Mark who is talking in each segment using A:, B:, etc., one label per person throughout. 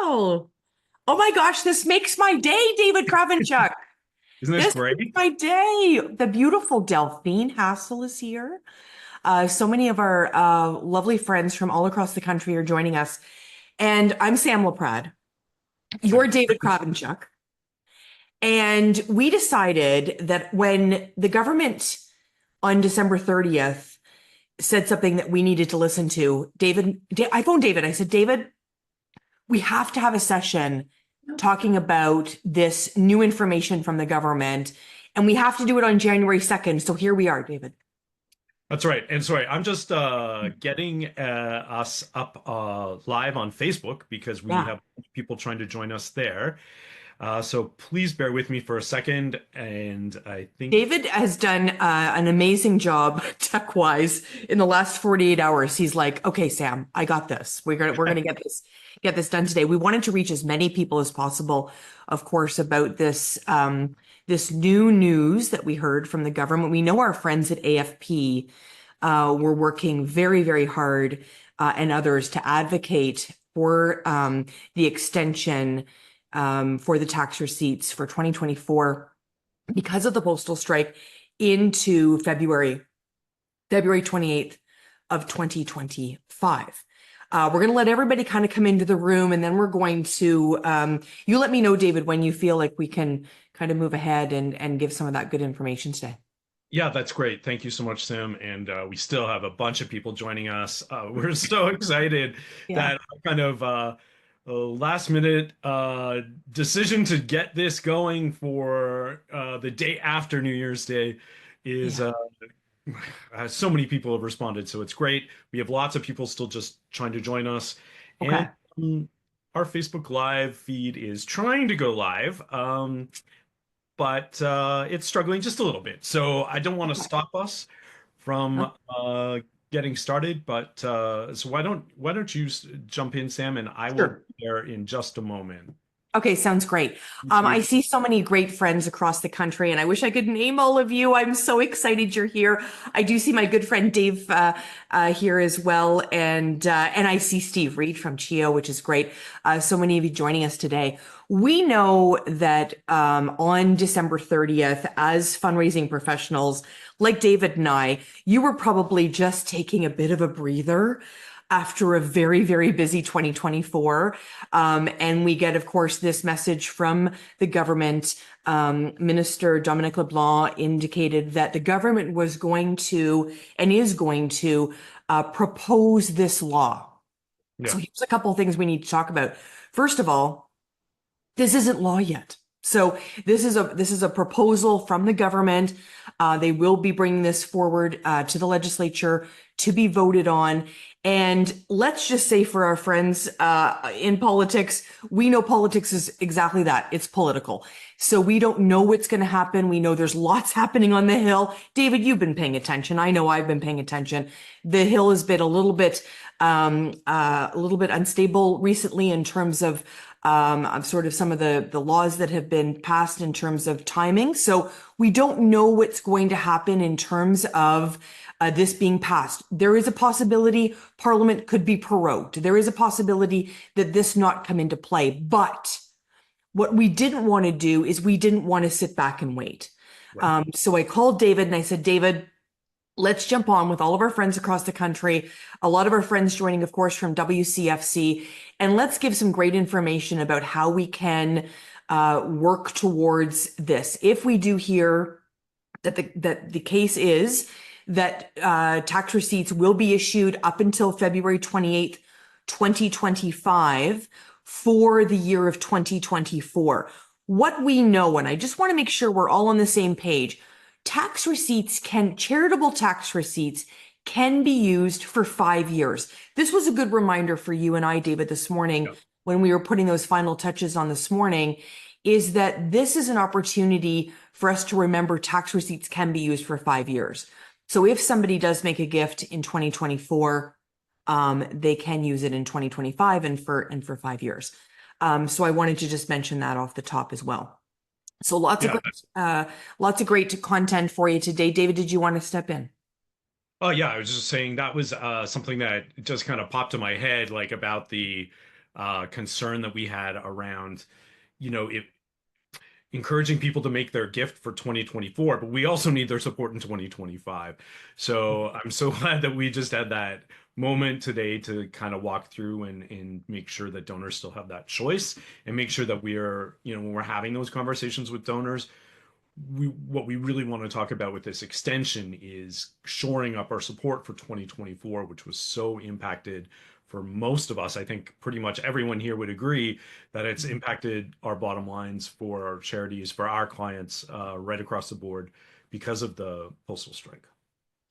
A: Wow. Oh my gosh, this makes my day, David Kravenchuk.
B: Isn't this
A: This
B: great?
A: makes my day. The beautiful Delphine Hassel is here. So many of our lovely friends from all across the country are joining us. And I'm Sam LaPrade. You're David Kravenchuk. And we decided that when the government on December 30th said something that we needed to listen to, I phoned David. I said, David, we have to have a session talking about this new information from the government, and we have to do it on January 2nd. So here we are, David.
B: That's right. And sorry, I'm just getting us up live on Facebook because we
A: Yeah.
B: have people trying to join us there. So please bear with me for a second. And I think,
A: David has done an amazing job tech-wise in the last 48 hours. He's like, okay, Sam, I got this. We're gonna get this done today. We wanted to reach as many people as possible, of course, about this new news that we heard from the government. We know our friends at AFP were working very, very hard, and others to advocate for the extension for the tax receipts for 2024 because of the postal strike into February 28th of 2025. We're going to let everybody kind of come into the room, and then we're going to, you let me know, David, when you feel like we can kind of move ahead and give some of that good information today.
B: yeah, that's great. Thank you so much, Sam. And we still have a bunch of people joining us. We're so excited
A: Yeah.
B: that our kind of last minute decision to get this going for the day after New Year's Day is
A: Yeah.
B: so many people have responded. So it's great. We have lots of people still just trying to join us. And
A: Okay.
B: um, our Facebook Live feed is trying to go live. But it's struggling just a little bit. So I don't want to
A: Okay.
B: stop us from getting started. But so why don't you jump in, Sam, and I will
A: Sure.
B: be there in just a moment.
A: Okay, sounds great.
B: Thank
A: I
B: you.
A: see so many great friends across the country, and I wish I could name all of you. I'm so excited you're here. I do see my good friend Dave here as well, and I see Steve Reed from CHEO, which is great. So many of you joining us today. We know that on December 30th, as fundraising professionals like David and I, you were probably just taking a bit of a breather after a very, very busy 2024. And we get, of course, this message from the government. Minister Dominic LeBlanc indicated that the government was going to and is going to propose this law.
B: Yeah.
A: So here's a couple of things we need to talk about. First of all, this isn't law yet. So this is a proposal from the government. They will be bringing this forward to the legislature to be voted on. And let's just say for our friends in politics, we know politics is exactly that. It's political. So we don't know what's going to happen. We know there's lots happening on the Hill. David, you've been paying attention. I know I've been paying attention. The Hill has been a little bit unstable recently in terms of sort of some of the laws that have been passed in terms of timing. So we don't know what's going to happen in terms of this being passed. There is a possibility Parliament could be prorogued. There is a possibility that this not come into play. But what we didn't want to do is we didn't want to sit back and wait.
B: Right.
A: So I called David and I said, David, let's jump on with all of our friends across the country, a lot of our friends joining, of course, from WCFC, and let's give some great information about how we can work towards this. If we do hear that the case is that tax receipts will be issued up until February 28th, 2025 for the year of 2024. What we know, and I just want to make sure we're all on the same page, charitable tax receipts can be used for 5 years. This was a good reminder for you and I, David, this morning
B: Yeah.
A: when we were putting those final touches on this morning, is that this is an opportunity for us to remember tax receipts can be used for 5 years. So if somebody does make a gift in 2024, they can use it in 2025 and for 5 years. So I wanted to just mention that off the top as well. So
B: Yeah.
A: lots of great content for you today. David, did you want to step in?
B: Oh yeah, I was just saying that was something that just kind of popped in my head, like about the concern that we had around, if encouraging people to make their gift for 2024, but we also need their support in 2025. So I'm so glad that we just had that moment today to kind of walk through and make sure that donors still have that choice, and make sure that we are, when we're having those conversations with donors, what we really want to talk about with this extension is shoring up our support for 2024, which was so impacted for most of us. I think pretty much everyone here would agree that it's impacted our bottom lines for our charities, for our clients, right across the board because of the postal strike.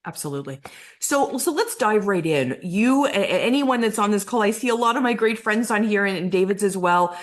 A: Absolutely. So let's dive right in. Anyone that's on this call, I see a lot of my great friends on here and David's as well.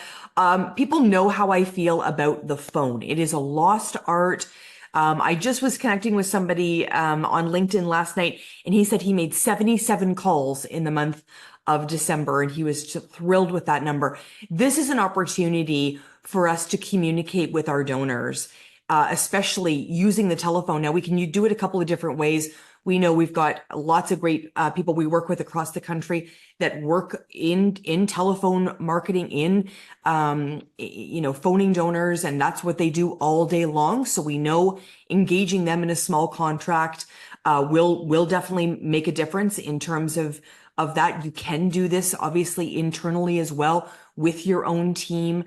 A: People know how I feel about the phone. It is a lost art. I just was connecting with somebody on LinkedIn last night, and he said he made 77 calls in the month of December, and he was just thrilled with that number. This is an opportunity for us to communicate with our donors, especially using the telephone. Now, we can do it a couple of different ways. We know we've got lots of great people we work with across the country that work in telephone marketing, in phoning donors, and that's what they do all day long. So we know engaging them in a small contract will definitely make a difference in terms of that. You can do this obviously internally as well with your own team.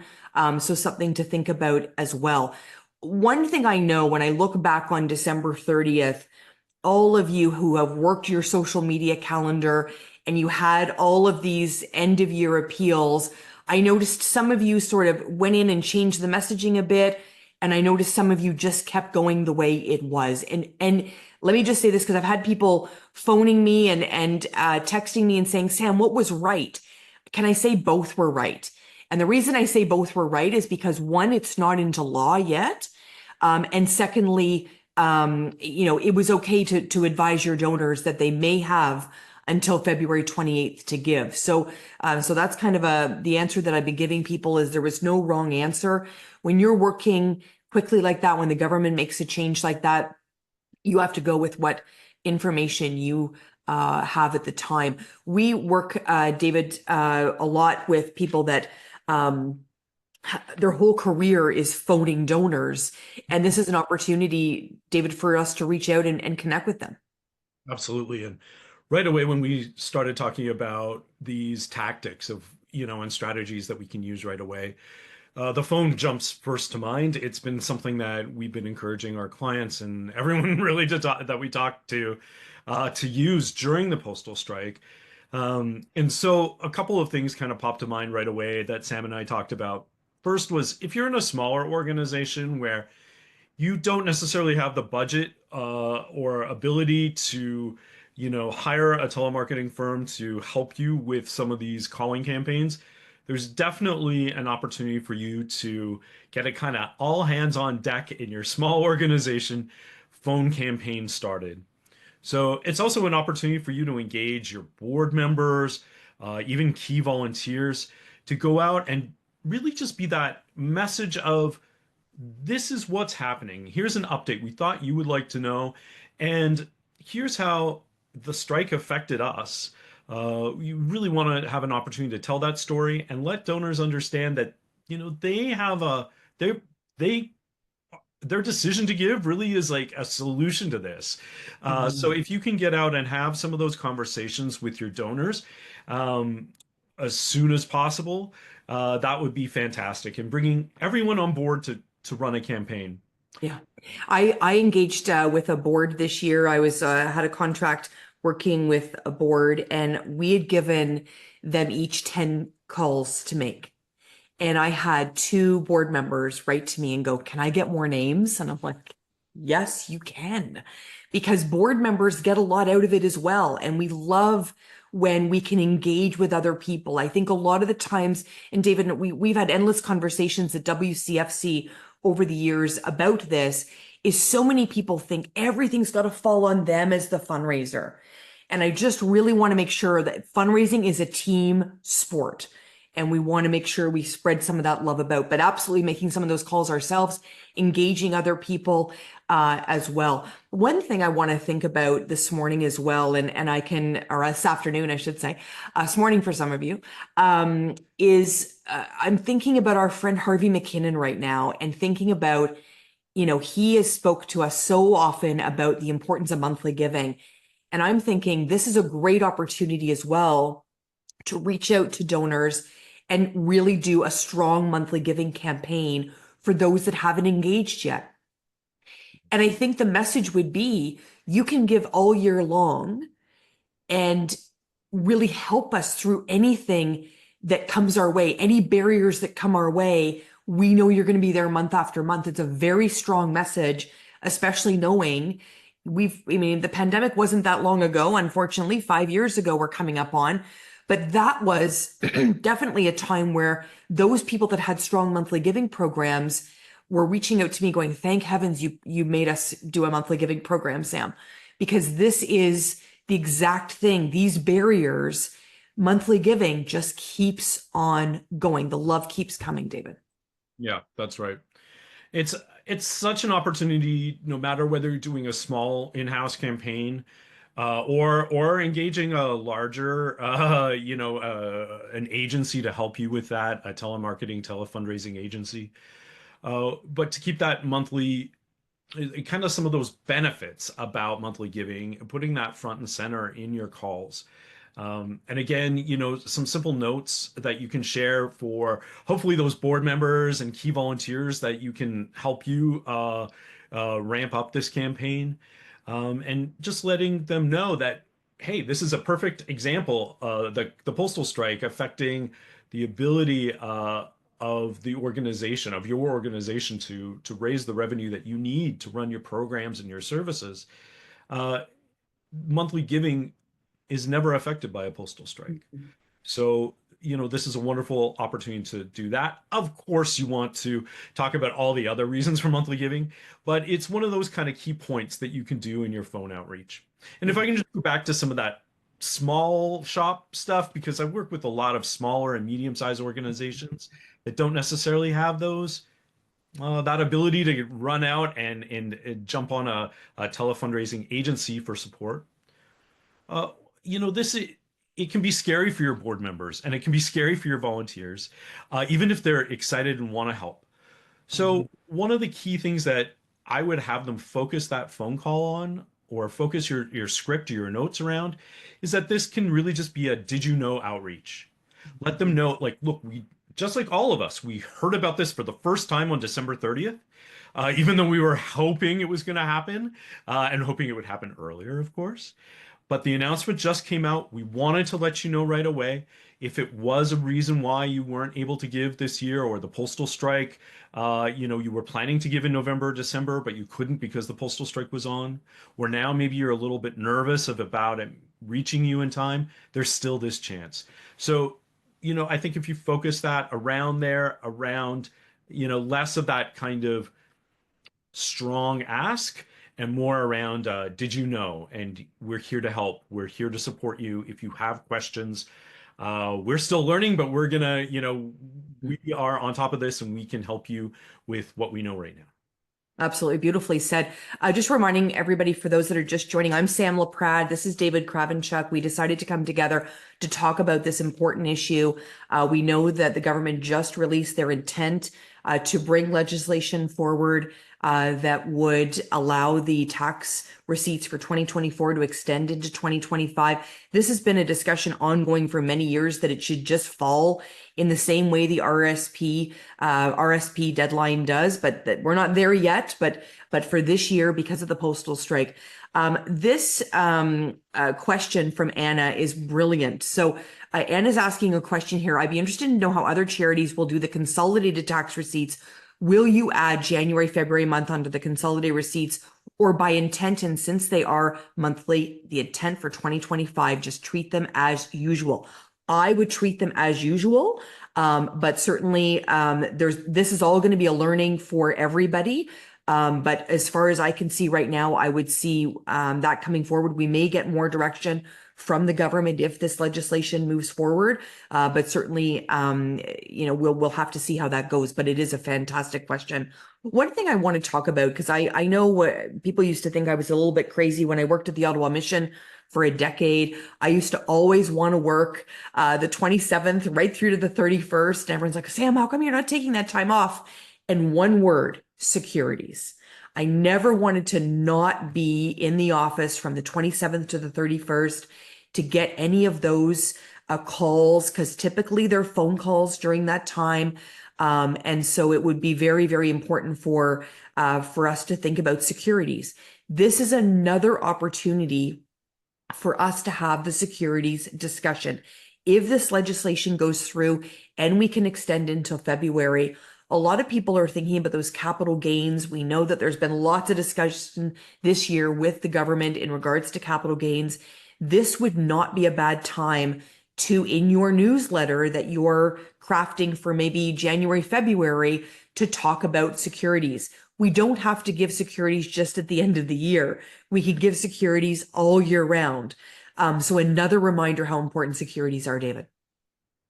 A: So something to think about as well. One thing I know when I look back on December 30th, all of you who have worked your social media calendar and you had all of these end of year appeals, I noticed some of you sort of went in and changed the messaging a bit. And I noticed some of you just kept going the way it was. And let me just say this, because I've had people phoning me and texting me and saying, Sam, what was right? Can I say both were right? And the reason I say both were right is because, one, it's not into law yet. And secondly, it was okay to advise your donors that they may have until February 28th to give. So that's kind of the answer that I've been giving people, is there was no wrong answer. When you're working quickly like that, when the government makes a change like that, you have to go with what information you have at the time. We work, David, a lot with people that their whole career is phoning donors. And this is an opportunity, David, for us to reach out and connect with them.
B: Absolutely. And right away, when we started talking about these tactics of, and strategies that we can use right away, the phone jumps first to mind. It's been something that we've been encouraging our clients and everyone really that we talk to use during the postal strike. And so a couple of things kind of popped to mind right away that Sam and I talked about. First was, if you're in a smaller organization where you don't necessarily have the budget or ability to, hire a telemarketing firm to help you with some of these calling campaigns, there's definitely an opportunity for you to get a kind of all hands on deck in your small organization phone campaign started. So it's also an opportunity for you to engage your board members, even key volunteers, to go out and really just be that message of, this is what's happening. Here's an update we thought you would like to know. And here's how the strike affected us. You really want to have an opportunity to tell that story and let donors understand that, they have they their decision to give really is like a solution to this. So if you can get out and have some of those conversations with your donors as soon as possible, that would be fantastic, and bringing everyone on board to run a campaign.
A: Yeah, I engaged with a board this year. I was had a contract working with a board, and we had given them each 10 calls to make. And I had two board members write to me and go, can I get more names? And I'm like, yes, you can, because board members get a lot out of it as well. And we love when we can engage with other people. I think a lot of the times, and David, we've had endless conversations at WCFC over the years about this, is so many people think everything's got to fall on them as the fundraiser. And I just really want to make sure that fundraising is a team sport. and we want to make sure we spread some of that love about, but absolutely making some of those calls ourselves, engaging other people as well. One thing I want to think about this morning as well, and I can, or this afternoon, I should say, this morning for some of you, is I'm thinking about our friend Harvey McKinnon right now, and thinking about, he has spoke to us so often about the importance of monthly giving. And I'm thinking this is a great opportunity as well to reach out to donors and really do a strong monthly giving campaign for those that haven't engaged yet. And I think the message would be, you can give all year long and really help us through anything that comes our way, any barriers that come our way. We know you're going to be there month after month. It's a very strong message, especially knowing the pandemic wasn't that long ago. Unfortunately, 5 years ago, we're coming up on, but that was definitely a time where those people that had strong monthly giving programs were reaching out to me going, thank heavens you made us do a monthly giving program, Sam, because this is the exact thing. These barriers, monthly giving just keeps on going. The love keeps coming, David.
B: Yeah, that's right. It's such an opportunity, no matter whether you're doing a small in-house campaign, or engaging a larger, an agency to help you with that, a telemarketing, telefundraising agency. But to keep that monthly, kind of some of those benefits about monthly giving, putting that front and center in your calls. And again, some simple notes that you can share for hopefully those board members and key volunteers that you can help you ramp up this campaign. And just letting them know that, hey, this is a perfect example, the postal strike affecting the ability of the organization, of your organization, to raise the revenue that you need to run your programs and your services. Monthly giving is never affected by a postal strike. So, this is a wonderful opportunity to do that. Of course, you want to talk about all the other reasons for monthly giving, but it's one of those kind of key points that you can do in your phone outreach. And if I can just go back to some of that small shop stuff, because I work with a lot of smaller and medium-sized organizations that don't necessarily have those, that ability to run out and jump on a telefundraising agency for support. Uh, it can be scary for your board members, and it can be scary for your volunteers, even if they're excited and want to help. So one of the key things that I would have them focus that phone call on, or focus your script or your notes around, is that this can really just be a did you know outreach. Let them know, like, look, we just like all of us, we heard about this for the first time on December 30th. Even though we were hoping it was going to happen, and hoping it would happen earlier, of course. But the announcement just came out. We wanted to let you know right away. If it was a reason why you weren't able to give this year, or the postal strike, you were planning to give in November, December, but you couldn't because the postal strike was on, or now maybe you're a little bit nervous about it reaching you in time, there's still this chance. So, I think if you focus that around less of that kind of strong ask, and more around did you know, and we're here to help, we're here to support you if you have questions. We're still learning, but we're gonna, we are on top of this, and we can help you with what we know right now.
A: Absolutely. Beautifully said. Just reminding everybody, for those that are just joining, I'm Sam LaPrade. This is David Kravenchuk. We decided to come together to talk about this important issue. We know that the government just released their intent to bring legislation forward that would allow the tax receipts for 2024 to extend into 2025. This has been a discussion ongoing for many years, that it should just fall in the same way the RSP deadline does, but that we're not there yet. But for this year, because of the postal strike, this question from Anna is brilliant. So Anna's asking a question here. I'd be interested to know how other charities will do the consolidated tax receipts. Will you add January, February month onto the consolidated receipts, or by intent? And since they are monthly, the intent for 2025, just treat them as usual. I would treat them as usual, but certainly this is all going to be a learning for everybody. But as far as I can see right now, I would see that coming forward. We may get more direction from the government if this legislation moves forward. But certainly, we'll have to see how that goes. But it is a fantastic question. One thing I want to talk about, because I know what people used to think I was a little bit crazy when I worked at the Ottawa Mission for a decade. I used to always want to work the 27th right through to the 31st. And everyone's like, Sam, how come you're not taking that time off? And one word, securities. I never wanted to not be in the office from the 27th to the 31st to get any of those calls, because typically they're phone calls during that time. And so it would be very, very important for us to think about securities. This is another opportunity for us to have the securities discussion. If this legislation goes through and we can extend until February, a lot of people are thinking about those capital gains. We know that there's been lots of discussion this year with the government in regards to capital gains. This would not be a bad time to, in your newsletter that you're crafting for maybe January, February, to talk about securities. We don't have to give securities just at the end of the year. We could give securities all year round. So another reminder how important securities are, David.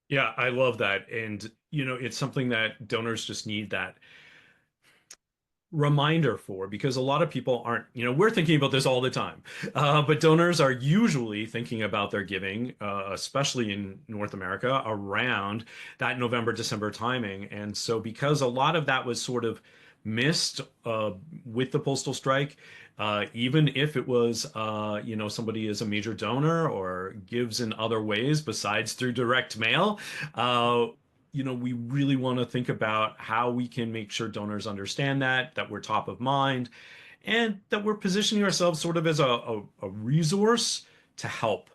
B: Yeah, I love that. And, it's something that donors just need that reminder for, because a lot of people aren't, we're thinking about this all the time. But donors are usually thinking about their giving, especially in North America, around that November, December timing. And so because a lot of that was sort of missed with the postal strike, even if it was, somebody is a major donor or gives in other ways besides through direct mail, we really want to think about how we can make sure donors understand that we're top of mind, and that we're positioning ourselves sort of as a resource to help,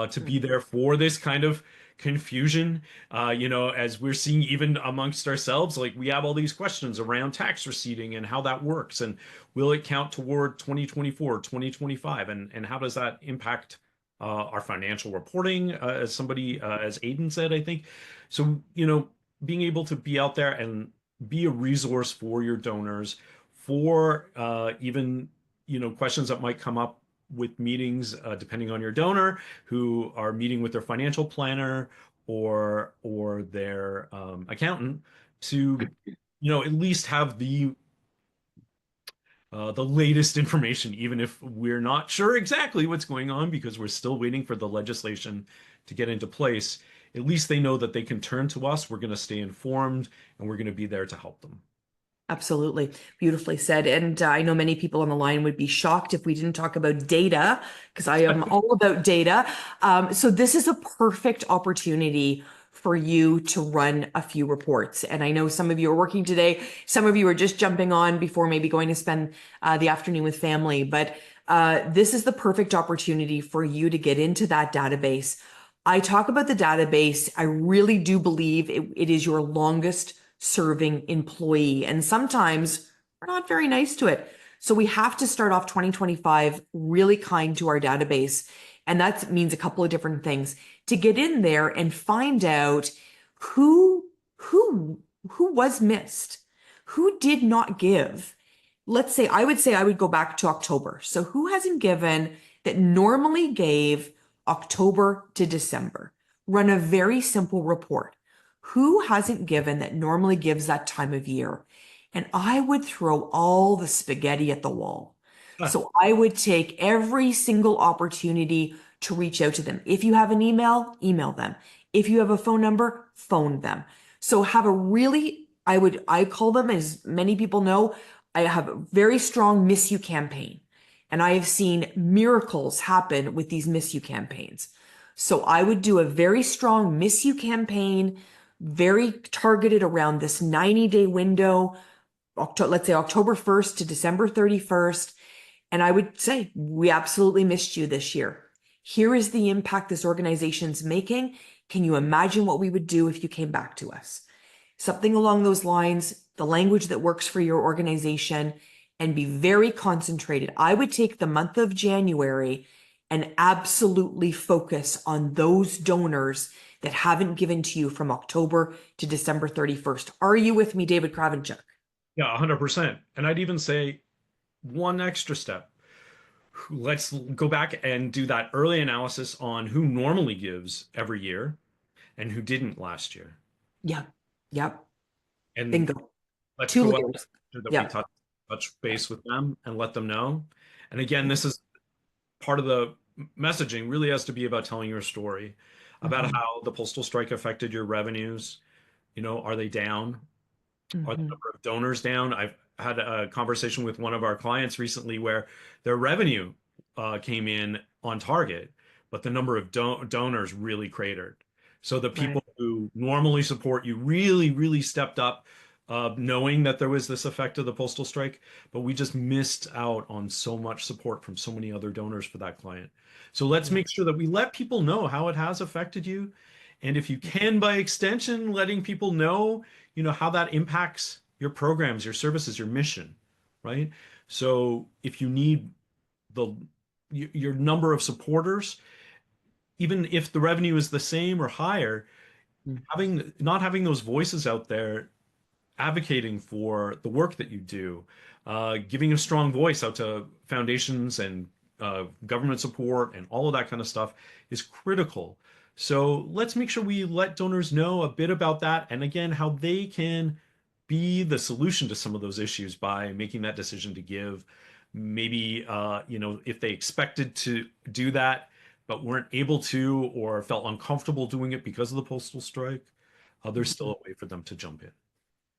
B: to be there for this kind of confusion. As we're seeing even amongst ourselves, like we have all these questions around tax receipting and how that works, and will it count toward 2024, 2025, and how does that impact our financial reporting, as Aidan said, I think. So, being able to be out there and be a resource for your donors, for even, questions that might come up with meetings, depending on your donor, who are meeting with their financial planner or their accountant, to, at least have the latest information, even if we're not sure exactly what's going on because we're still waiting for the legislation to get into place. At least they know that they can turn to us. We're going to stay informed, and we're going to be there to help them.
A: Absolutely. Beautifully said. And I know many people on the line would be shocked if we didn't talk about data, because I am all about data. So this is a perfect opportunity for you to run a few reports. And I know some of you are working today. Some of you are just jumping on before maybe going to spend the afternoon with family. But this is the perfect opportunity for you to get into that database. I talk about the database. I really do believe it is your longest serving employee. And sometimes we're not very nice to it. So we have to start off 2025 really kind to our database. And that means a couple of different things to get in there and find out who was missed, who did not give. Let's say I would go back to October. So who hasn't given that normally gave October to December? Run a very simple report. Who hasn't given that normally gives that time of year? And I would throw all the spaghetti at the wall. So I would take every single opportunity to reach out to them. If you have an email, email them. If you have a phone number, phone them. So have a really, I call them, as many people know, I have a very strong Miss You campaign. And I have seen miracles happen with these Miss You campaigns. So I would do a very strong Miss You campaign, very targeted around this 90-day window, let's say October 1st to December 31st. And I would say, we absolutely missed you this year. Here is the impact this organization's making. Can you imagine what we would do if you came back to us? Something along those lines, the language that works for your organization, and be very concentrated. I would take the month of January and absolutely focus on those donors that haven't given to you from October to December 31st. Are you with me, David Kravenchuk?
B: Yeah, 100%. And I'd even say one extra step. let's go back and do that early analysis on who normally gives every year and who didn't last year.
A: Yeah. Yep.
B: And
A: Bingo.
B: let's
A: Two
B: go out
A: layers.
B: there that we
A: Yeah.
B: touch base with them and let them know. And again, this is part of the messaging really has to be about telling your story about
A: Mhm.
B: how the postal strike affected your revenues. Are they down? Are the
A: Mhm.
B: number of donors down? I've had a conversation with one of our clients recently where their revenue came in on target, but the number of donors really cratered. So the
A: Right.
B: people who normally support you really, really stepped up, knowing that there was this effect of the postal strike, but we just missed out on so much support from so many other donors for that client. So let's
A: Yeah.
B: make sure that we let people know how it has affected you. And if you can, by extension, letting people know how that impacts your programs, your services, your mission, right? So if you need the your number of supporters, even if the revenue is the same or higher,
A: Mm.
B: having not having those voices out there advocating for the work that you do, giving a strong voice out to foundations and government support and all of that kind of stuff is critical. So let's make sure we let donors know a bit about that and again, how they can be the solution to some of those issues by making that decision to give. Maybe, if they expected to do that, but weren't able to or felt uncomfortable doing it because of the postal strike, there's still
A: Mhm.
B: a way for them to jump in.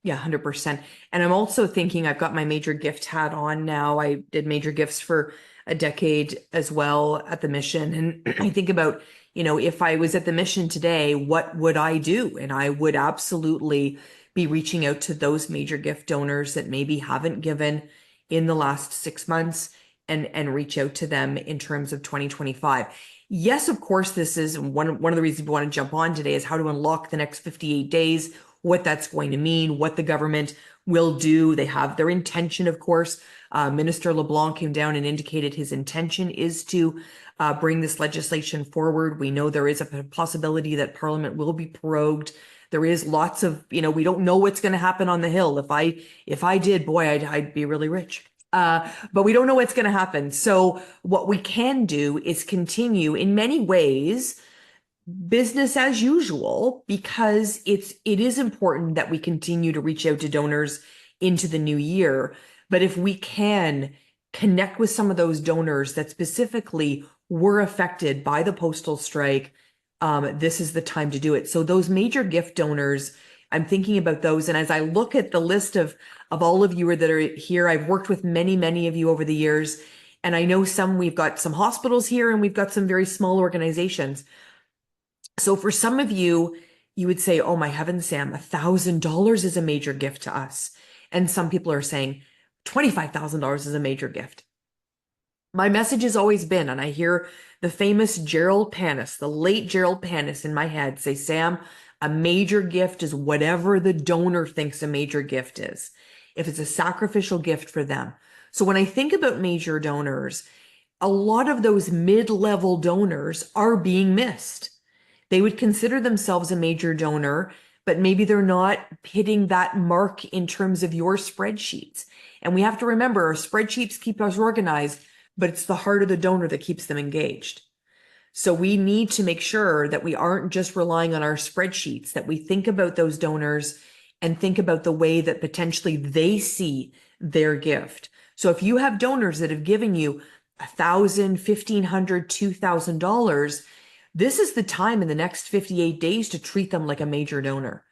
A: Yeah, 100%. And I'm also thinking I've got my major gift hat on now. I did major gifts for a decade as well at the mission. And I think about, if I was at the mission today, what would I do? And I would absolutely be reaching out to those major gift donors that maybe haven't given in the last 6 months and reach out to them in terms of 2025. Yes, of course, this is one of the reasons we want to jump on today is how to unlock the next 58 days, what that's going to mean, what the government will do. They have their intention, of course. Minister LeBlanc came down and indicated his intention is to bring this legislation forward. We know there is a possibility that Parliament will be prorogued. There is lots of, we don't know what's going to happen on the Hill. If I did, boy, I'd be really rich. But we don't know what's going to happen. So what we can do is continue in many ways business as usual because it is important that we continue to reach out to donors into the new year. But if we can connect with some of those donors that specifically were affected by the postal strike, this is the time to do it. So those major gift donors, I'm thinking about those. And as I look at the list of all of you that are here, I've worked with many, many of you over the years. And I know we've got some hospitals here and we've got some very small organizations. So for some of you, you would say, oh my heavens, Sam, $1,000 is a major gift to us. And some people are saying $25,000 is a major gift. My message has always been, and I hear the famous Gerald Panis, the late Gerald Panis in my head say, Sam, a major gift is whatever the donor thinks a major gift is, if it's a sacrificial gift for them. So when I think about major donors, a lot of those mid-level donors are being missed. They would consider themselves a major donor, but maybe they're not hitting that mark in terms of your spreadsheets. And we have to remember our spreadsheets keep us organized, but it's the heart of the donor that keeps them engaged. So we need to make sure that we aren't just relying on our spreadsheets, that we think about those donors and think about the way that potentially they see their gift. So if you have donors that have given you $1,000, $1,500, $2,000, this is the time in the next 58 days to treat them like a major donor.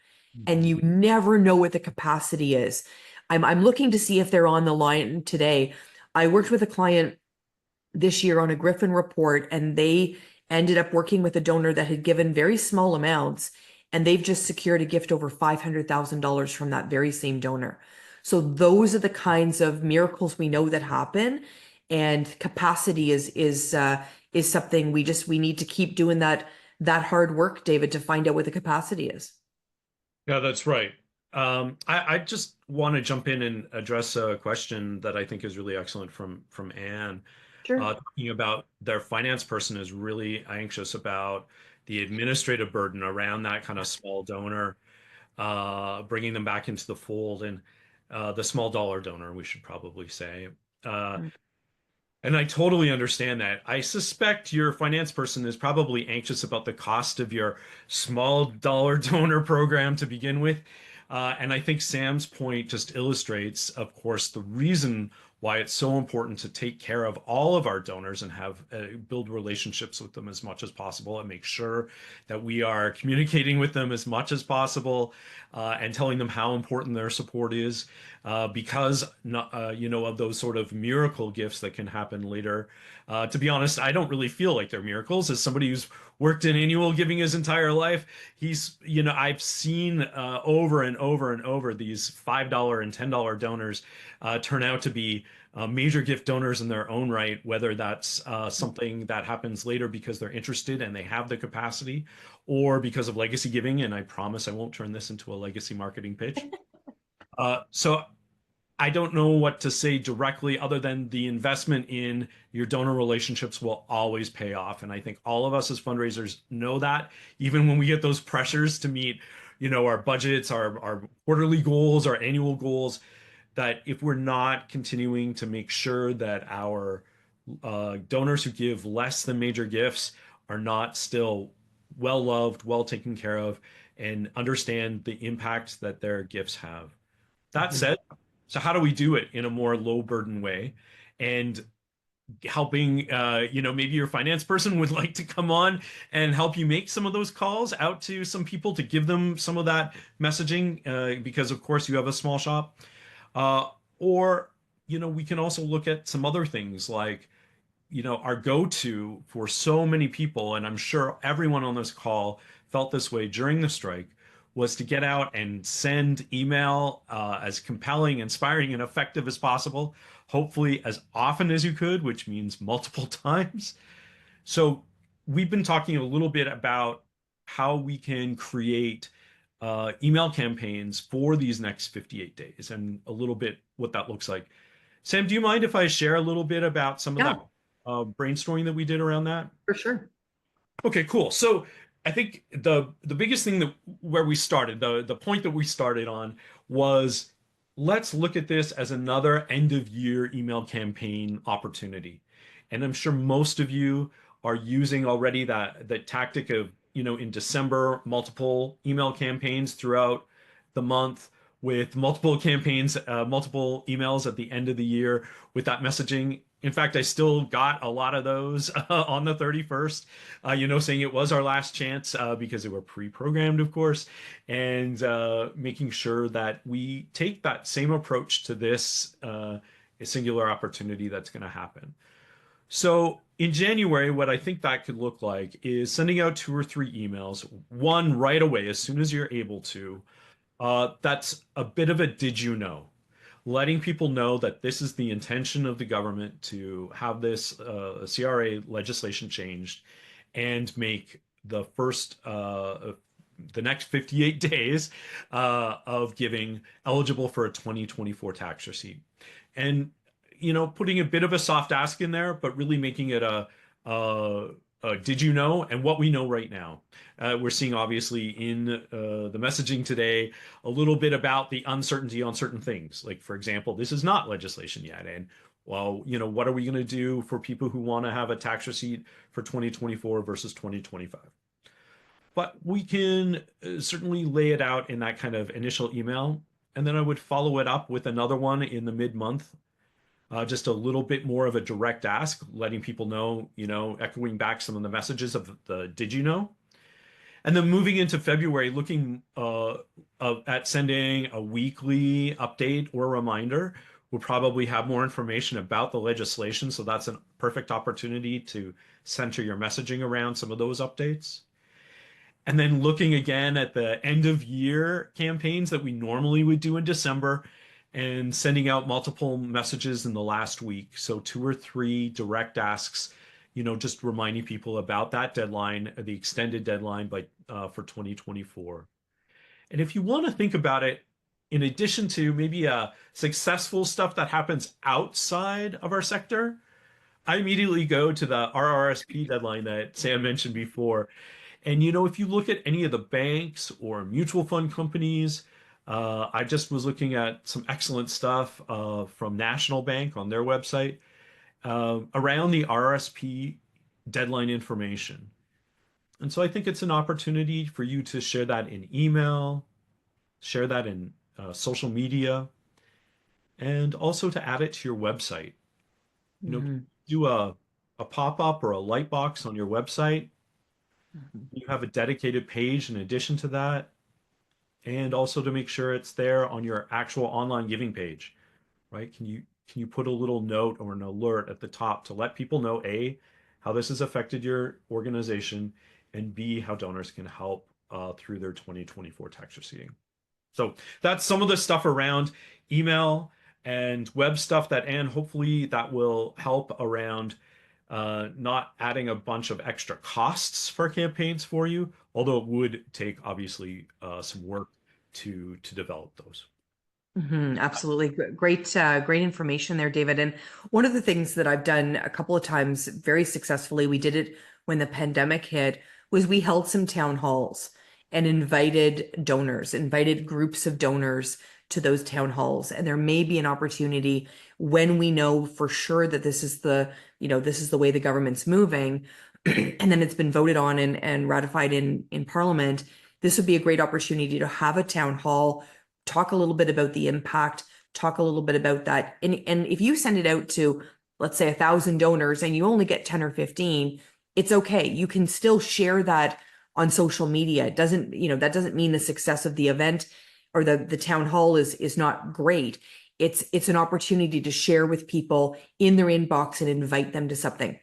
A: And
B: Mhm.
A: you never know what the capacity is. I'm looking to see if they're on the line today. I worked with a client this year on a Griffin report, and they ended up working with a donor that had given very small amounts, and they've just secured a gift over $500,000 from that very same donor. So those are the kinds of miracles we know that happen, and capacity is something we need to keep doing that hard work, David, to find out what the capacity is.
B: Yeah, that's right. I just want to jump in and address a question that I think is really excellent from Anne.
A: Sure.
B: Talking about their finance person is really anxious about the administrative burden around that kind of small donor, bringing them back into the fold, and the small dollar donor, we should probably say. Uh, And I totally understand that. I suspect your finance person is probably anxious about the cost of your small dollar donor program to begin with. And I think Sam's point just illustrates, of course, the reason why it's so important to take care of all of our donors and have build relationships with them as much as possible and make sure that we are communicating with them as much as possible and telling them how important their support is because of those sort of miracle gifts that can happen later. To be honest, I don't really feel like they're miracles. As somebody who's worked in annual giving his entire life, I've seen over and over and over these $5 and $10 donors turn out to be major gift donors in their own right, whether that's something that happens later because they're interested and they have the capacity, or because of legacy giving. And I promise I won't turn this into a legacy marketing pitch. So I don't know what to say directly other than the investment in your donor relationships will always pay off. And I think all of us as fundraisers know that, even when we get those pressures to meet, our budgets, our quarterly goals, our annual goals, that if we're not continuing to make sure that our donors who give less than major gifts are not still well loved, well taken care of, and understand the impact that their gifts have. That
A: Mhm.
B: said, so how do we do it in a more low burden way? And helping, maybe your finance person would like to come on and help you make some of those calls out to some people to give them some of that messaging, because of course you have a small shop. Uh, or, we can also look at some other things like, our go-to for so many people, and I'm sure everyone on this call felt this way during the strike, was to get out and send email as compelling, inspiring, and effective as possible, hopefully as often as you could, which means multiple times. So we've been talking a little bit about how we can create email campaigns for these next 58 days and a little bit what that looks like. Sam, do you mind if I share a little bit about some of that
A: Yeah,
B: brainstorming that we did around that?
A: for sure.
B: Okay, cool. So I think the biggest thing that where we started, the point that we started on was let's look at this as another end of year email campaign opportunity. And I'm sure most of you are using already that tactic of, in December, multiple email campaigns throughout the month with multiple campaigns, multiple emails at the end of the year with that messaging. In fact, I still got a lot of those on the 31st, saying it was our last chance because they were pre-programmed, of course, and making sure that we take that same approach to this singular opportunity that's going to happen. So in January, what I think that could look like is sending out 2 or 3 emails, one right away as soon as you're able to. That's a bit of a did you know? Letting people know that this is the intention of the government to have this CRA legislation changed and make the next 58 days of giving eligible for a 2024 tax receipt. And, putting a bit of a soft ask in there, but really making it a did you know and what we know right now. We're seeing obviously in the messaging today a little bit about the uncertainty on certain things. Like, for example, this is not legislation yet. And well, what are we going to do for people who want to have a tax receipt for 2024 versus 2025? But we can certainly lay it out in that kind of initial email. And then I would follow it up with another one in the mid-month, just a little bit more of a direct ask, letting people know, echoing back some of the messages of the did you know? And then moving into February, looking at sending a weekly update or reminder. We'll probably have more information about the legislation. So that's a perfect opportunity to center your messaging around some of those updates. And then looking again at the end of year campaigns that we normally would do in December and sending out multiple messages in the last week. So 2 or 3 direct asks, just reminding people about that deadline, the extended deadline for 2024. And if you want to think about it, in addition to maybe successful stuff that happens outside of our sector, I immediately go to the RRSP deadline that Sam mentioned before. And if you look at any of the banks or mutual fund companies, I just was looking at some excellent stuff from National Bank on their website. around the RSP deadline information. And so I think it's an opportunity for you to share that in email, share that in social media, and also to add it to your website. You know,
A: Mhm.
B: do a pop-up or a light box on your website.
A: Mhm.
B: You have a dedicated page in addition to that, and also to make sure it's there on your actual online giving page, right? Can you put a little note or an alert at the top to let people know A, how this has affected your organization, and B, how donors can help through their 2024 tax receiving. So that's some of the stuff around email and web stuff that, and hopefully that will help around not adding a bunch of extra costs for campaigns for you, although it would take obviously some work to develop those.
A: Absolutely. Great, great information there, David. And one of the things that I've done a couple of times very successfully, we did it when the pandemic hit, was we held some town halls and invited donors, invited groups of donors to those town halls. And there may be an opportunity when we know for sure that this is this is the way the government's moving, and then it's been voted on and ratified in Parliament. This would be a great opportunity to have a town hall, talk a little bit about the impact, talk a little bit about that. And if you send it out to, let's say, 1,000 donors and you only get 10 or 15, it's okay. You can still share that on social media. It doesn't, that doesn't mean the success of the event or the town hall is not great. It's an opportunity to share with people in their inbox and invite them to something.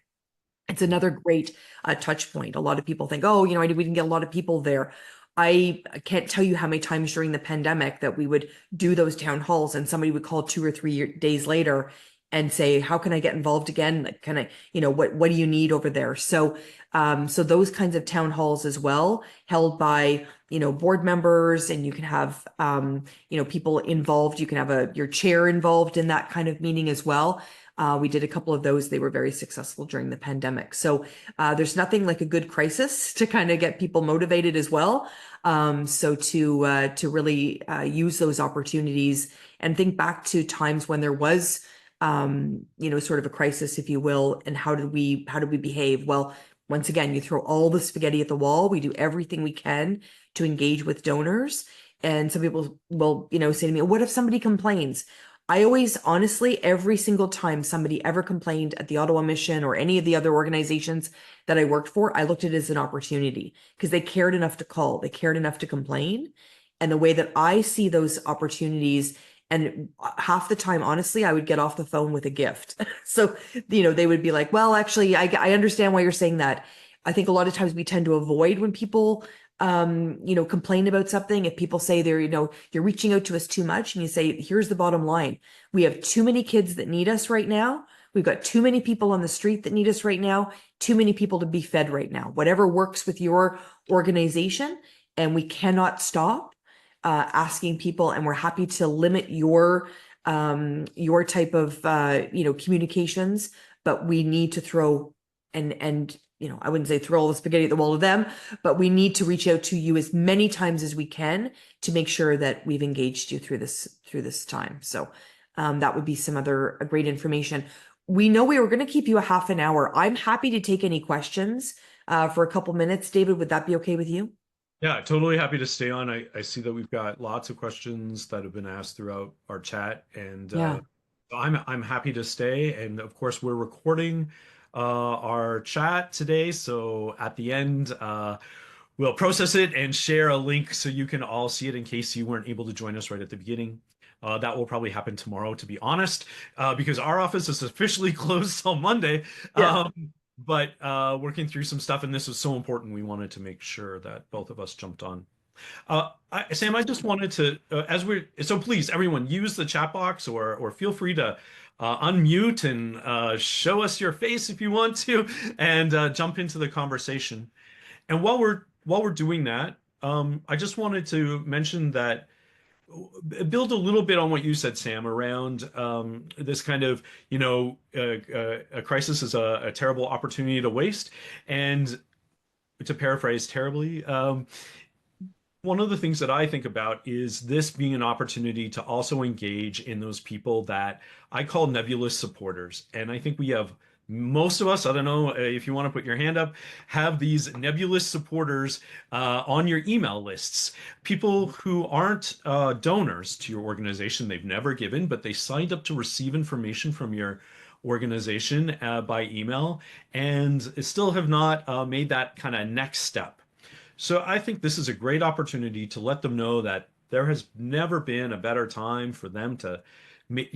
A: It's another great touch point. A lot of people think, oh, we didn't get a lot of people there. I can't tell you how many times during the pandemic that we would do those town halls and somebody would call 2 or 3 days later and say, how can I get involved again? Like, can I, what do you need over there? So, so those kinds of town halls as well, held by, board members, and you can have, people involved. You can have your chair involved in that kind of meeting as well. We did a couple of those. They were very successful during the pandemic. So there's nothing like a good crisis to kind of get people motivated as well. So to really use those opportunities and think back to times when there was, sort of a crisis, if you will, and how did we behave? Well, once again, you throw all the spaghetti at the wall. We do everything we can to engage with donors. And some people will, say to me, what if somebody complains? I always, honestly, every single time somebody ever complained at the Ottawa Mission or any of the other organizations that I worked for, I looked at it as an opportunity because they cared enough to call, they cared enough to complain. And the way that I see those opportunities, and half the time, honestly, I would get off the phone with a gift. So, they would be like, well, actually, I understand why you're saying that. I think a lot of times we tend to avoid when people complain about something. If people say they're, you're reaching out to us too much, and you say, here's the bottom line. We have too many kids that need us right now. We've got too many people on the street that need us right now, too many people to be fed right now. Whatever works with your organization, and we cannot stop asking people, and we're happy to limit your type of communications, but we need to throw and I wouldn't say throw all the spaghetti at the wall of them, but we need to reach out to you as many times as we can to make sure that we've engaged you through this time. So that would be some other great information. We know we were going to keep you a half an hour. I'm happy to take any questions for a couple minutes. David, would that be okay with you?
B: Yeah, totally happy to stay on. I see that we've got lots of questions that have been asked throughout our chat, and
A: Yeah.
B: I'm happy to stay. And of course, we're recording our chat today, so at the end, we'll process it and share a link so you can all see it in case you weren't able to join us right at the beginning. That will probably happen tomorrow, to be honest, because our office is officially closed till Monday.
A: Yeah.
B: But working through some stuff, and this was so important, we wanted to make sure that both of us jumped on. Sam, I just wanted to, so please, everyone, use the chat box or feel free to unmute and show us your face if you want to, and jump into the conversation. And while we're doing that, I just wanted to mention that build a little bit on what you said, Sam, around this kind of, a crisis is a terrible opportunity to waste. And to paraphrase terribly, One of the things that I think about is this being an opportunity to also engage in those people that I call nebulous supporters. And I think we have most of us, I don't know if you want to put your hand up, have these nebulous supporters on your email lists. People who aren't donors to your organization, they've never given, but they signed up to receive information from your organization by email and still have not made that kind of next step. So I think this is a great opportunity to let them know that there has never been a better time for them to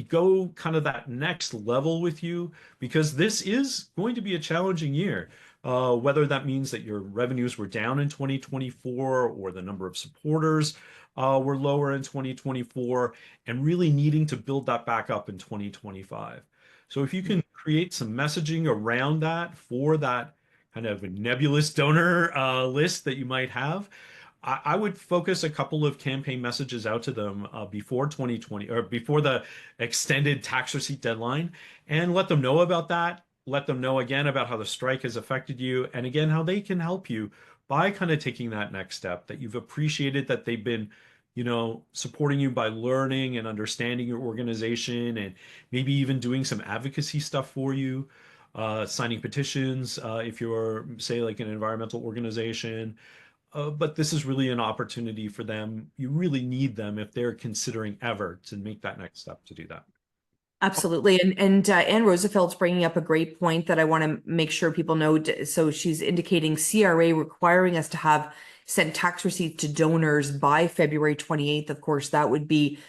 B: go kind of that next level with you, because this is going to be a challenging year. Whether that means that your revenues were down in 2024 or the number of supporters were lower in 2024, and really needing to build that back up in 2025. So if you can create some messaging around that for that kind of a nebulous donor list that you might have, I would focus a couple of campaign messages out to them before 2020 or before the extended tax receipt deadline, and let them know about that. Let them know again about how the strike has affected you, and again how they can help you by kind of taking that next step. That you've appreciated that they've been, supporting you by learning and understanding your organization, and maybe even doing some advocacy stuff for you, signing petitions if you're, say, like an environmental organization. But this is really an opportunity for them. You really need them if they're considering ever to make that next step to do that.
A: Absolutely. And Anne Roosevelt's bringing up a great point that I want to make sure people know. So she's indicating CRA requiring us to have sent tax receipts to donors by February 28th. Of course, that would be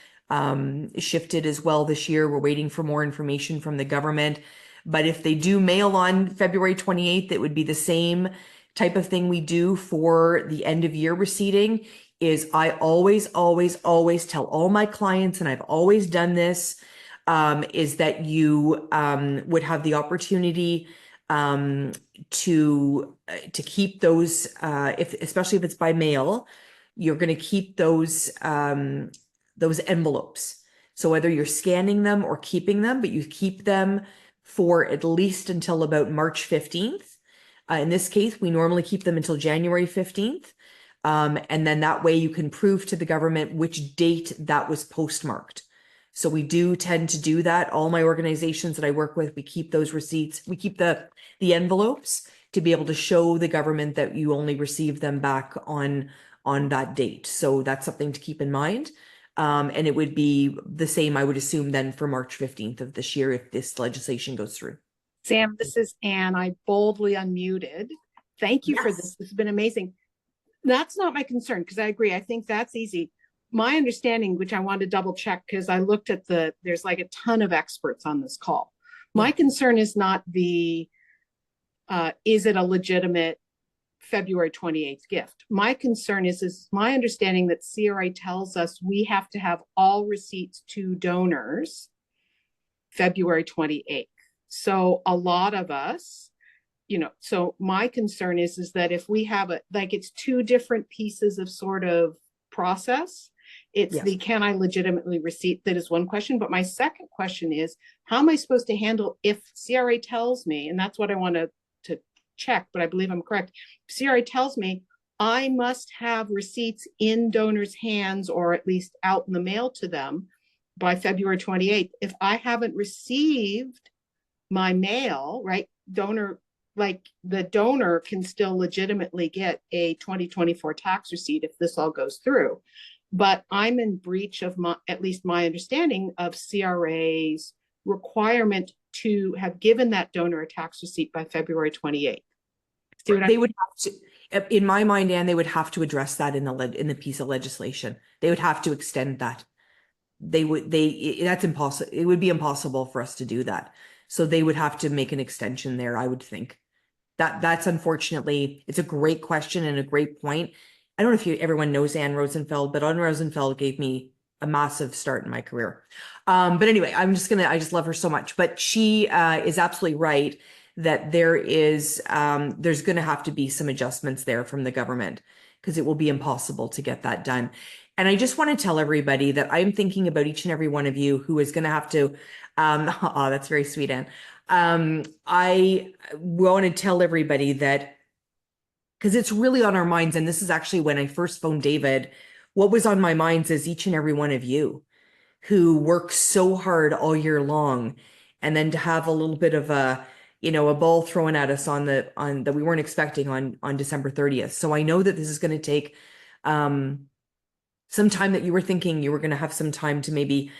A: shifted as well this year. We're waiting for more information from the government. But if they do mail on February 28th, it would be the same type of thing we do for the end of year receipting. Is I always, always, always tell all my clients, and I've always done this, is that you would have the opportunity to keep those, especially if it's by mail, you're going to keep those envelopes. So whether you're scanning them or keeping them, but you keep them for at least until about March 15th. In this case, we normally keep them until January 15th. And then that way you can prove to the government which date that was postmarked. So we do tend to do that. All my organizations that I work with, we keep those receipts. We keep the envelopes to be able to show the government that you only received them back on that date. So that's something to keep in mind. And it would be the same, I would assume, then for March 15th of this year if this legislation goes through.
C: Sam, this is Anne. I boldly unmuted. Thank you for this. This has been amazing. That's not my concern, because I agree. I think that's easy. My understanding, which I want to double check, because I looked at there's like a ton of experts on this call. My concern is not is it a legitimate February 28th gift? My concern is my understanding that CRA tells us we have to have all receipts to donors February 28th. So a lot of us, so my concern is that if we have it's two different pieces of sort of process. It's the can I legitimately receipt, that is one question. But my second question is, how am I supposed to handle if CRA tells me, and that's what I want to check, but I believe I'm correct. CRA tells me I must have receipts in donors' hands, or at least out in the mail to them by February 28th. If I haven't received my mail, right, the donor can still legitimately get a 2024 tax receipt if this all goes through. But I'm in breach of at least my understanding of CRA's requirement to have given that donor a tax receipt by February 28th.
A: They would have to, in my mind, Anne, they would have to address that in the piece of legislation. They would have to extend that. That's impossible. It would be impossible for us to do that. So they would have to make an extension there, I would think. That's unfortunately, it's a great question and a great point. I don't know if everyone knows Anne Rosenfeld, but Anne Rosenfeld gave me a massive start in my career. But anyway, I just love her so much. But she is absolutely right that there's going to have to be some adjustments there from the government, because it will be impossible to get that done. And I just want to tell everybody that I'm thinking about each and every one of you who is going to have to, oh, that's very sweet, Anne. I want to tell everybody that because it's really on our minds. And this is actually when I first phoned David, what was on my minds is each and every one of you who work so hard all year long, and then to have a little bit of a, a ball thrown at us on that we weren't expecting on December 30th. So I know that this is going to take some time, that you were thinking you were going to have some time to maybe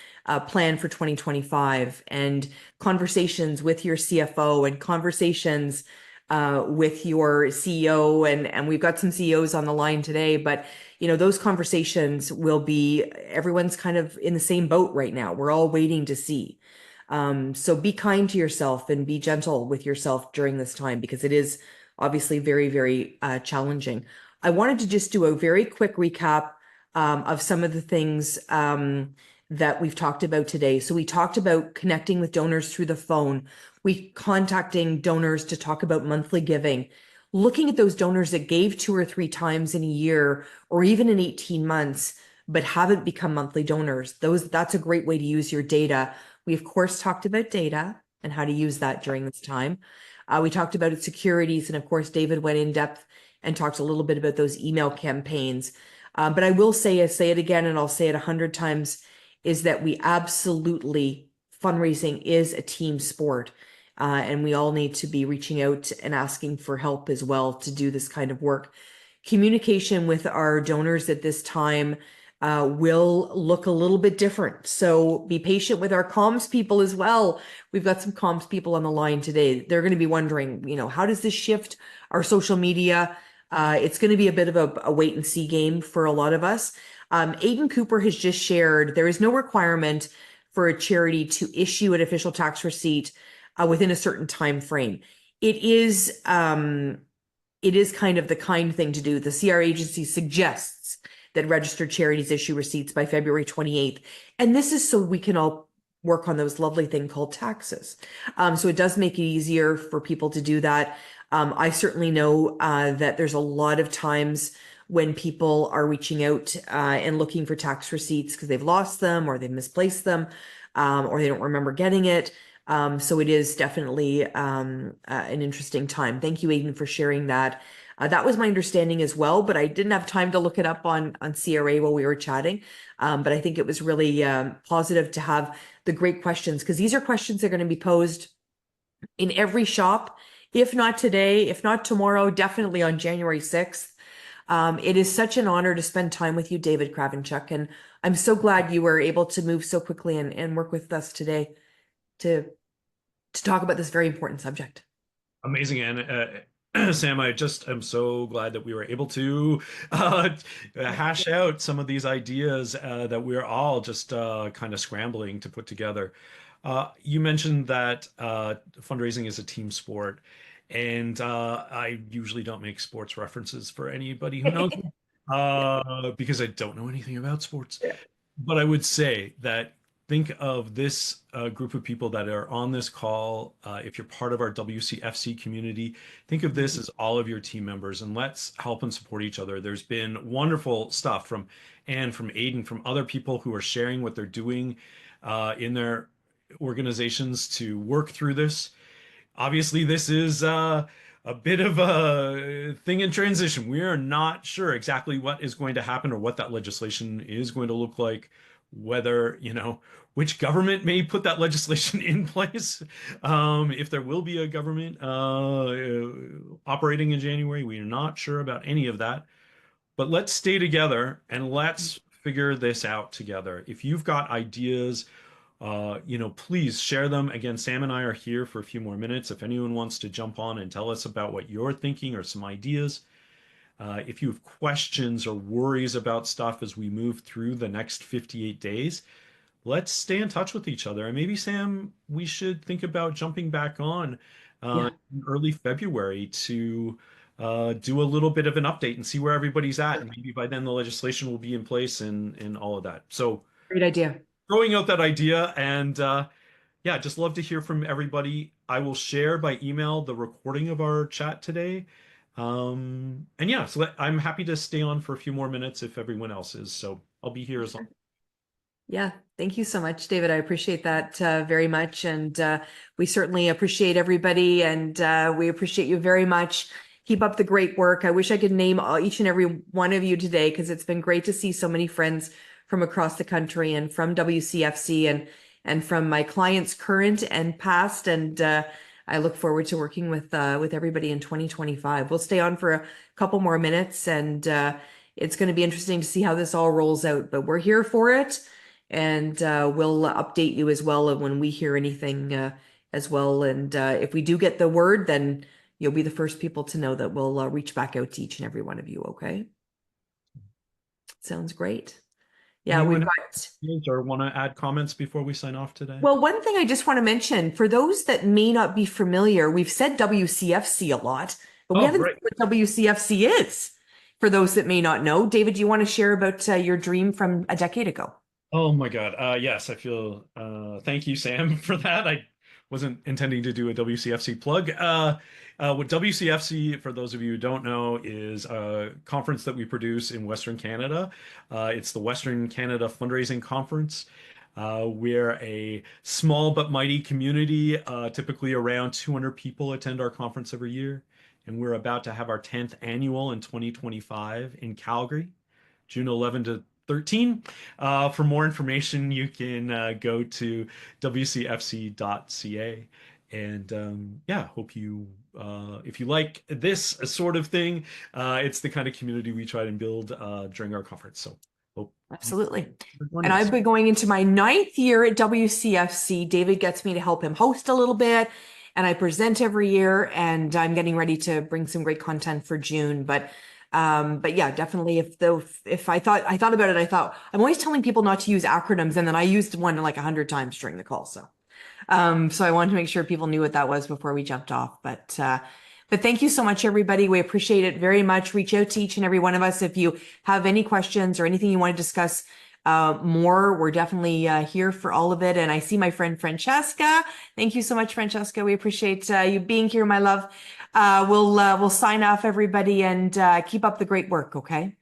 A: plan for 2025, and conversations with your CFO, and conversations with your CEO, and we've got some CEOs on the line today, but those conversations will be, everyone's kind of in the same boat right now. We're all waiting to see. So be kind to yourself and be gentle with yourself during this time, because it is obviously very, very challenging. I wanted to just do a very quick recap of some of the things that we've talked about today. So we talked about connecting with donors through the phone. We contacting donors to talk about monthly giving, looking at those donors that gave 2 or 3 times in a year or even in 18 months, but haven't become monthly donors. That's a great way to use your data. We of course talked about data and how to use that during this time. We talked about its securities, and of course David went in depth and talked a little bit about those email campaigns. But I will say it again, and I'll say it 100 times, is that we absolutely, fundraising is a team sport. And we all need to be reaching out and asking for help as well to do this kind of work. Communication with our donors at this time will look a little bit different. So be patient with our comms people as well. We've got some comms people on the line today. They're going to be wondering, how does this shift our social media? It's going to be a bit of a wait and see game for a lot of us. Aidan Cooper has just shared there is no requirement for a charity to issue an official tax receipt within a certain time frame. It is kind of the kind thing to do. The CR agency suggests that registered charities issue receipts by February 28th. And this is so we can all work on those lovely thing called taxes. So it does make it easier for people to do that. I certainly know that there's a lot of times when people are reaching out and looking for tax receipts because they've lost them or they've misplaced them or they don't remember getting it. So it is definitely an interesting time. Thank you, Aidan, for sharing that. That was my understanding as well, but I didn't have time to look it up on CRA while we were chatting. But I think it was really positive to have the great questions, because these are questions that are going to be posed in every shop, if not today, if not tomorrow, definitely on January 6th. It is such an honor to spend time with you, David Kravenchuk, and I'm so glad you were able to move so quickly and work with us today to talk about this very important subject.
B: Amazing. And Sam, I'm so glad that we were able to hash out some of these ideas that we're all just kind of scrambling to put together. You mentioned that fundraising is a team sport, and I usually don't make sports references for anybody who knows me, because I don't know anything about sports.
A: Yeah.
B: But I would say that think of this group of people that are on this call. If you're part of our WCFC community, think of this as all of your team members, and let's help and support each other. There's been wonderful stuff from Anne, from Aidan, from other people who are sharing what they're doing in their organizations to work through this. Obviously, this is a bit of a thing in transition. We are not sure exactly what is going to happen or what that legislation is going to look like, whether, which government may put that legislation in place. If there will be a government operating in January, we are not sure about any of that. But let's stay together and let's figure this out together. If you've got ideas, please share them. Again, Sam and I are here for a few more minutes. If anyone wants to jump on and tell us about what you're thinking or some ideas. If you have questions or worries about stuff as we move through the next 58 days, let's stay in touch with each other. And maybe, Sam, we should think about jumping back on in early February to do a little bit of an update and see where everybody's at. And maybe by then the legislation will be in place and all of that. So
A: Great idea.
B: Throwing out that idea, and just love to hear from everybody. I will share by email the recording of our chat today. So I'm happy to stay on for a few more minutes if everyone else is. So I'll be here as long.
A: Yeah, thank you so much, David. I appreciate that very much. And we certainly appreciate everybody, and we appreciate you very much. Keep up the great work. I wish I could name each and every one of you today because it's been great to see so many friends from across the country and from WCFC and from my clients current and past. And I look forward to working with everybody in 2025. We'll stay on for a couple more minutes, and it's going to be interesting to see how this all rolls out. But we're here for it, and we'll update you as well when we hear anything as well. And if we do get the word, then you'll be the first people to know that we'll reach back out to each and every one of you. Okay. Sounds great. Yeah,
B: Anyone
A: we've got.
B: or want to add comments before we sign off today?
A: Well, one thing I just want to mention for those that may not be familiar, we've said WCFC a lot, but we
B: Oh,
A: haven't
B: great.
A: said what WCFC is. For those that may not know, David, do you want to share about your dream from a decade ago?
B: Oh my God. Yes, I feel thank you, Sam, for that. I wasn't intending to do a WCFC plug. What WCFC, for those of you who don't know, is a conference that we produce in Western Canada. It's the Western Canada Fundraising Conference. We're a small but mighty community. Typically around 200 people attend our conference every year. And we're about to have our 10th annual in 2025 in Calgary, June 11 to 13. For more information, you can go to wcfc.ca. And yeah, hope you, if you like this sort of thing, it's the kind of community we try and build during our conference. So hope.
A: Absolutely.
B: And
A: And I've been going into my 9th year at WCFC. David gets me to help him host a little bit, and I present every year, and I'm getting ready to bring some great content for June. But yeah, definitely if I thought about it, I thought I'm always telling people not to use acronyms, and then I used one like 100 times during the call. So I wanted to make sure people knew what that was before we jumped off. But thank you so much, everybody. We appreciate it very much. Reach out to each and every one of us if you have any questions or anything you want to discuss more. We're definitely here for all of it. And I see my friend Francesca. Thank you so much, Francesca. We appreciate you being here, my love. We'll sign off, everybody, and keep up the great work. Okay.